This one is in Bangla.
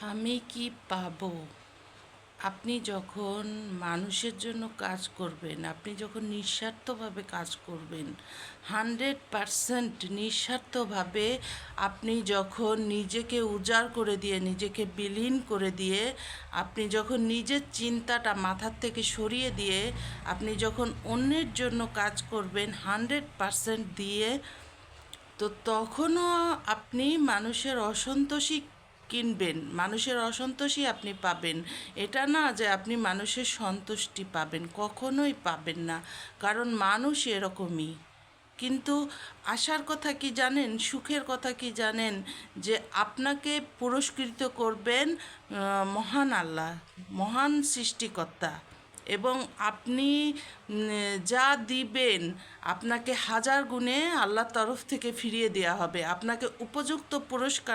আমি কি পাবো? আপনি যখন মানুষের জন্য কাজ করবেন, আপনি যখন নিঃস্বার্থভাবে কাজ করবেন, 100% নিঃস্বার্থভাবে আপনি যখন নিজেকে উজাড় করে দিয়ে, নিজেকে বিলীন করে দিয়ে, আপনি যখন নিজের চিন্তাটা মাথার থেকে সরিয়ে দিয়ে আপনি যখন অন্যের জন্য কাজ করবেন 100% দিয়ে, তো তখনও আপনি মানুষের অসন্তোষই কিনবেন, মানুষের অসন্তোষই আপনি পাবেন। এটা না যে আপনি মানুষের সন্তুষ্টি পাবেন, কখনোই পাবেন না, কারণ মানুষ এরকমই। কিন্তু আশার কথা কি জানেন, সুখের কথা কি জানেন, যে আপনাকে পুরস্কৃত করবেন মহান আল্লাহ, মহান সৃষ্টিকর্তা। এবং আপনি যা দিবেন আপনাকে হাজার গুণে আল্লাহর তরফ থেকে ফিরিয়ে দেওয়া হবে, আপনাকে উপযুক্ত পুরস্কার